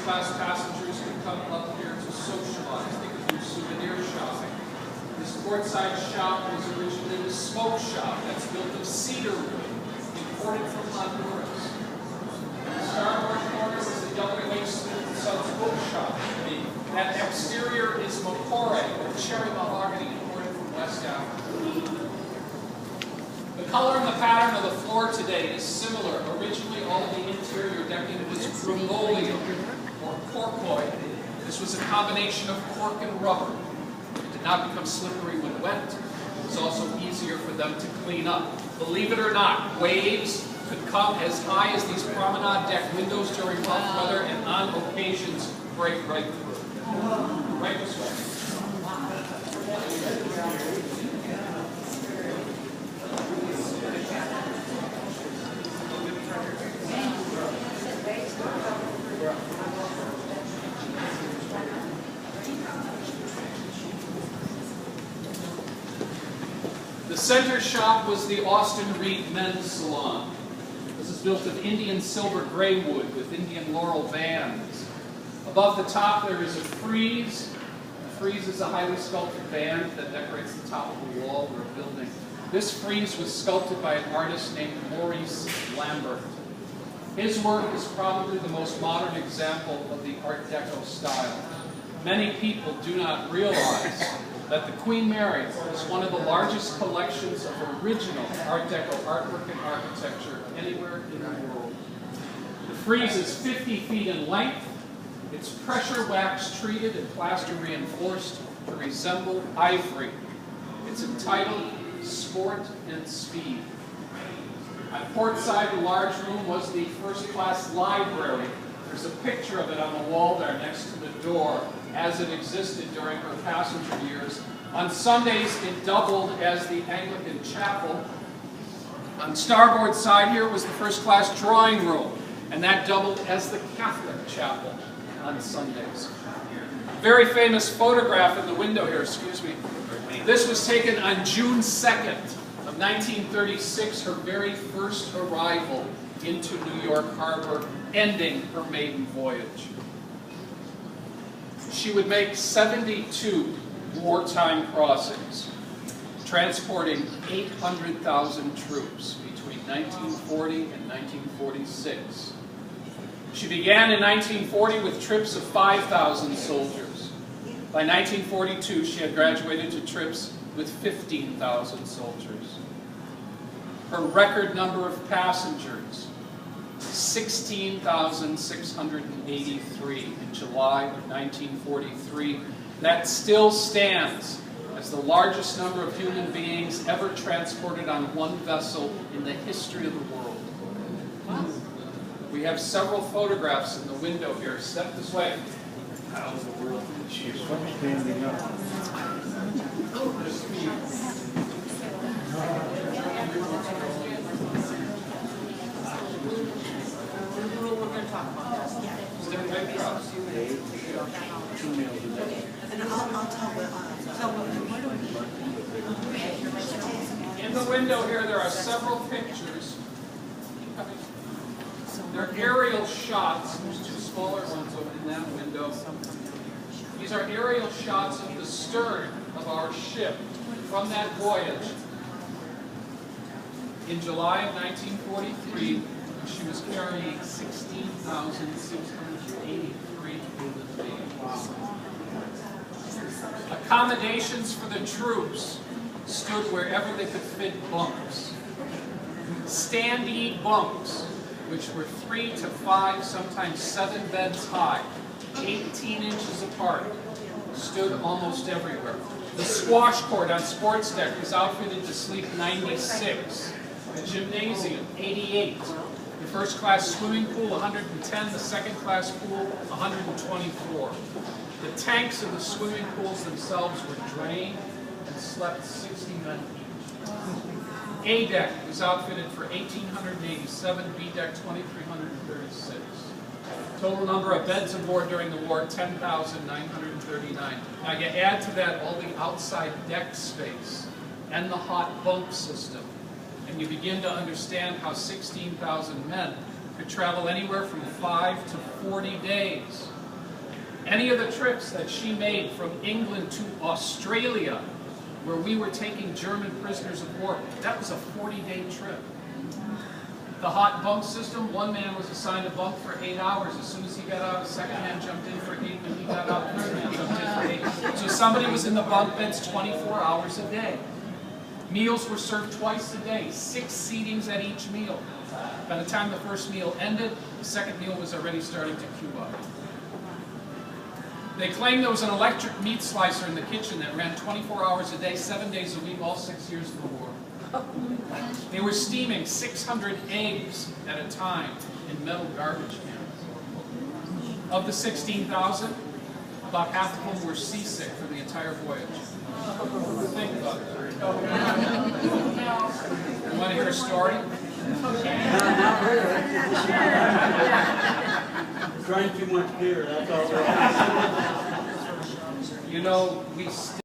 first-class passengers could come up here to socialize. They could do souvenir shopping. This portside shop was originally a smoke shop that's built of cedar wood, imported from Honduras. The starboard corner is the W.H. Smith & Sons bookshop. That exterior is Macore, or cherry mahogany, imported from West Africa. The color and the pattern of the floor today is similar. Originally, all of the interior decking was Grimoleum, or corkoid. This was a combination of cork and rubber. It did not become slippery when wet. It was also easier for them to clean up. Believe it or not, waves could come as high as these promenade deck windows during rough weather and on occasions break right through. Right this way. The center shop was the Austin Reed Men's Salon. This is built of Indian silver gray wood with Indian laurel bands. Above the top there is a frieze. A frieze is a highly sculpted band that decorates the top of the wall or a building. This frieze was sculpted by an artist named Maurice Lambert. His work is probably the most modern example of the Art Deco style. Many people do not realize that the Queen Mary is one of the largest collections of original Art Deco artwork and architecture anywhere in the world. The frieze is 50 feet in length. It's pressure wax treated and plaster reinforced to resemble ivory. It's entitled Sport and Speed. On portside, the large room was the first-class library. There's a picture of it on the wall there next to the door, as it existed during her passenger years. On Sundays, it doubled as the Anglican chapel. On starboard side here was the first-class drawing room, and that doubled as the Catholic chapel on Sundays. Very famous photograph in the window here, excuse me. This was taken on June 2nd of 1936, her very first arrival into New York Harbor, ending her maiden voyage. She would make 72 wartime crossings, transporting 800,000 troops between 1940 and 1946. She began in 1940 with trips of 5,000 soldiers. By 1942, she had graduated to trips with 15,000 soldiers. Her record number of passengers, 16,683 in July of 1943. That still stands as the largest number of human beings ever transported on one vessel in the history of the world. We have several photographs in the window here. Step this way. How in the world did she standing up? In the window here, there are several pictures. They're aerial shots. There's two smaller ones over in that window. These are aerial shots of the stern of our ship from that voyage in July of 1943. She was carrying 16,683 human beings. Accommodations for the troops stood wherever they could fit bunks. Standee bunks, which were 3 to 5, sometimes 7 beds high, 18 inches apart, stood almost everywhere. The squash court on sports deck was outfitted to sleep 96. The gymnasium, 88. The first class swimming pool, 110. The second class pool, 124. The tanks of the swimming pools themselves were drained and slept 60 men each. A deck was outfitted for 1,887, B deck 2,336. Total number of beds aboard during the war, 10,939. Now you add to that all the outside deck space and the hot bunk system, and you begin to understand how 16,000 men could travel anywhere from 5 to 40 days Any of the trips that she made from England to Australia, where we were taking German prisoners of war, that was a 40-day trip. The hot bunk system, one man was assigned a bunk for 8 hours. As soon as he got out, a second man jumped in for 8, and he got out, third man jumped in for 8. So somebody was in the bunk beds 24 hours a day. Meals were served twice a day, 6 seatings at each meal. By the time the first meal ended, the second meal was already starting to queue up. They claimed there was an electric meat slicer in the kitchen that ran 24 hours a day, 7 days a week, all 6 years of the war. They were steaming 600 eggs at a time in metal garbage cans. Of the 16,000, about half of them were seasick for the entire voyage. Think about it. You want to hear a story? Drank too much beer, that's all. You know, we